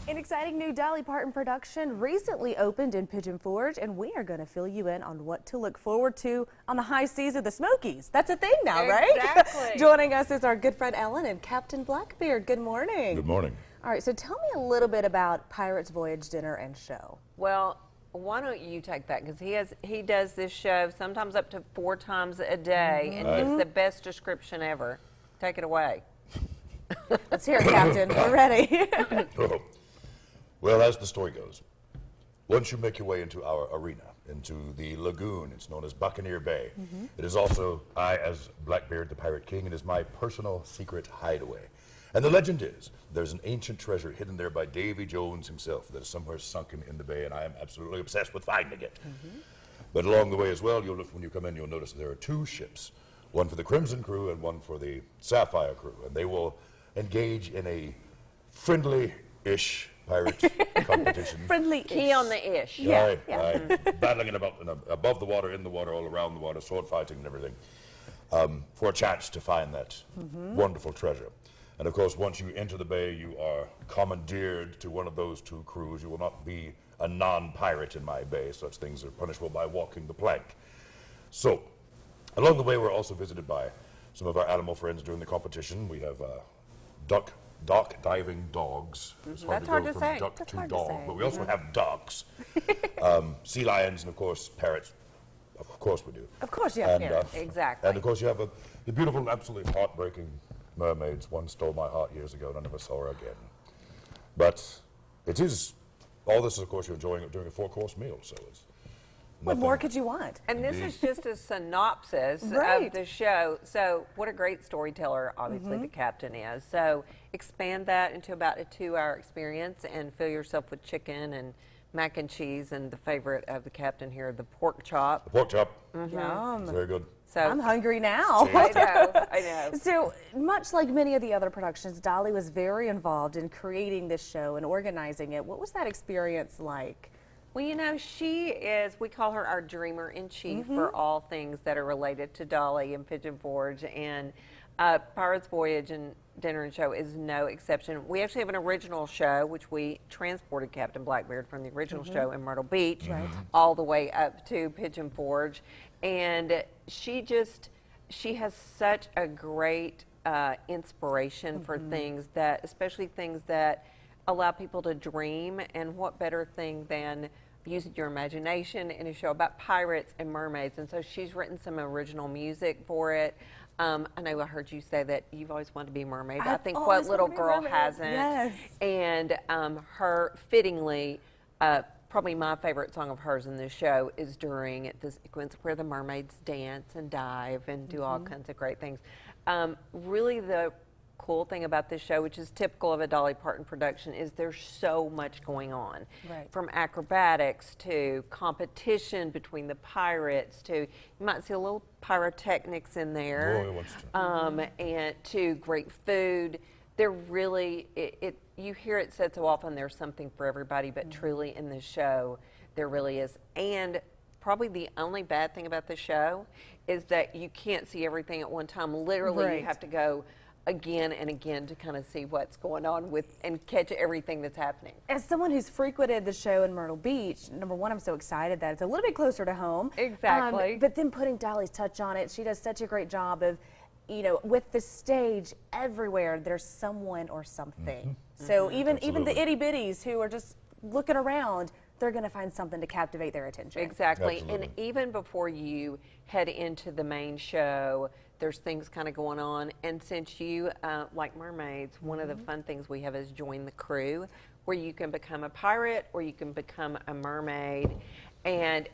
An exciting new Dolly Parton production recently opened in Pigeon Forge, and we are going to fill you in on what to look forward to on the high seas of the Smokies. That's a thing now, right? Exactly. Joining us is our good friend Ellen and Captain Blackbeard. Good morning. Good morning. All right, so tell me a little bit about Pirates Voyage dinner and show. Well, why don't you take that? Because he does this show sometimes up to 4 times a day, and gives the best description ever. Take it away. Let's hear it, Captain. We're ready. Oh. Well, as the story goes, once you make your way into our arena, into the lagoon, it's known as Buccaneer Bay. It is also, I, as Blackbeard, the Pirate King, it is my personal secret hideaway. And the legend is, there's an ancient treasure hidden there by Davy Jones himself that is somewhere sunken in the bay, and I am absolutely obsessed with finding it. But along the way as well, when you come in, you'll notice there are 2 ships, one for the Crimson crew and one for the Sapphire crew, and they will engage in a friendly-ish pirate competition. Friendly. Key on the ish. Yeah. Battling above the water, in the water, all around the water, sword fighting and everything, for a chance to find that wonderful treasure. And of course, once you enter the bay, you are commandeered to one of those 2 crews. You will not be a non-pirate in my bay. Such things are punishable by walking the plank. So, along the way, we're also visited by some of our animal friends during the competition. We have dock diving dogs. It's That's hard to go say. from duck That's to hard to dog, say. but we also have ducks, sea lions, and of course parrots. Of course we do. Of course, yeah. And, Exactly. and of course you have the beautiful, absolutely heartbreaking mermaids. One stole my heart years ago, and I never saw her again. But it is all this, of course, you're enjoying it during a 4-course meal. So it's What nothing- more could you want? And this is just a synopsis Right. of the show. So what a great storyteller, obviously, the captain is. So expand that into about a 2-hour experience and fill yourself with chicken and mac and cheese and the favorite of the captain here, the pork chop. The pork chop. Yum. It's very good. So I'm hungry now. I know. So, much like many of the other productions, Dolly was very involved in creating this show and organizing it. What was that experience like? Well, you know, she is, we call her our dreamer in chief for all things that are related to Dolly and Pigeon Forge. And Pirates Voyage and Dinner and Show is no exception. We actually have an original show, which we transported Captain Blackbeard from the original show in Myrtle Beach all the way up to Pigeon Forge. And she has such a great inspiration for things that, especially things that allow people to dream. And what better thing than using your imagination in a show about pirates and mermaids. And so she's written some original music for it. I know I heard you say that you've always wanted to be a mermaid. I think what always little wanted to be a girl mermaid. hasn't? Yes. And her, fittingly, probably my favorite song of hers in this show is during the sequence where the mermaids dance and dive and do all kinds of great things. Really the cool thing about this show, which is typical of a Dolly Parton production, is there's so much going on. Right. From acrobatics to competition between the pirates to, you might see a little pyrotechnics in there. Boy, wants to. And to great food. They're really, you hear it said so often, there's something for everybody, but truly in this show, there really is. And probably the only bad thing about the show is that you can't see everything at one time. Literally, you have to go again and again to kind of see what's going on with and catch everything that's happening. As someone who's frequented the show in Myrtle Beach, number one, I'm so excited that it's a little bit closer to home. Exactly. But then putting Dolly's touch on it, she does such a great job of, you know, with the stage everywhere, there's someone or something. So even the itty bitties who are just looking around, they're going to find something to captivate their attention. Exactly. Absolutely. And even before you head into the main show, there's things kind of going on. And since you like mermaids, one of the fun things we have is join the crew, where you can become a pirate or you can become a mermaid. And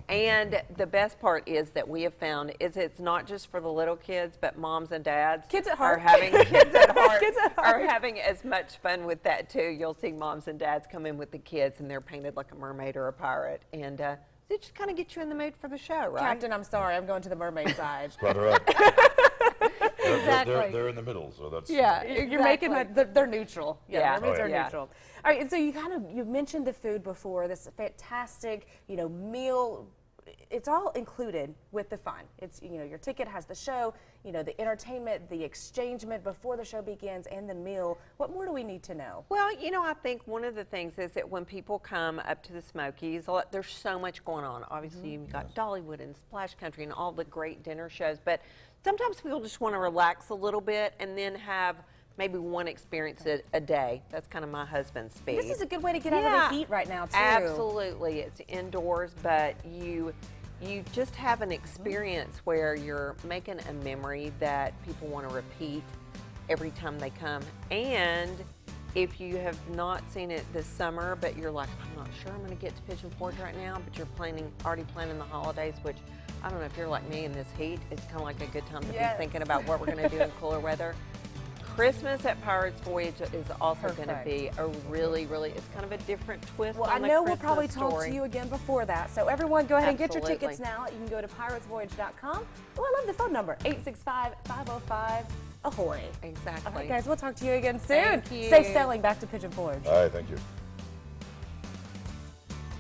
and the best part is that we have found is it's not just for the little kids, but moms and dads Kids at are heart. having kids at heart, Kids at are heart. having as much fun with that too. You'll see moms and dads come in with the kids and they're painted like a mermaid or a pirate, and it just kind of gets you in the mood for the show, right? Captain, I'm sorry, I'm going to the mermaid side. Quite all right. Exactly. They're in the middle, so that's. Yeah, you're making they're neutral. Yeah. Mermaids Oh, are yeah. neutral. All right, and so you mentioned the food before, this fantastic, meal it's all included with the fun. It's, you know, your ticket has the show, you know, the entertainment, the exchangement before the show begins, and the meal. What more do we need to know? Well, you know, I think one of the things is that when people come up to the Smokies, there's so much going on. Obviously, you've got Dollywood and Splash Country and all the great dinner shows, but sometimes people just want to relax a little bit and then have maybe one experience a day. That's kind of my husband's speed. This is a good way to get out of the heat right now, too. Absolutely. It's indoors, but you just have an experience where you're making a memory that people want to repeat every time they come. And if you have not seen it this summer, but you're like, I'm not sure I'm going to get to Pigeon Forge right now, but you're already planning the holidays, which I don't know if you're like me in this heat, it's kind of like a good time to be thinking about what we're going to do in cooler weather. Christmas at Pirates Voyage is also going to be a really, it's kind of a different twist Well, on the I know Christmas we'll probably story. talk to you again before that. So everyone go ahead and get your Absolutely. tickets now. You can go to piratesvoyage.com. Oh, I love the phone number, 865-505-AHOY. Exactly. All right, guys, we'll talk to you again soon. Thank you. Safe sailing back to Pigeon Forge. All right, thank you.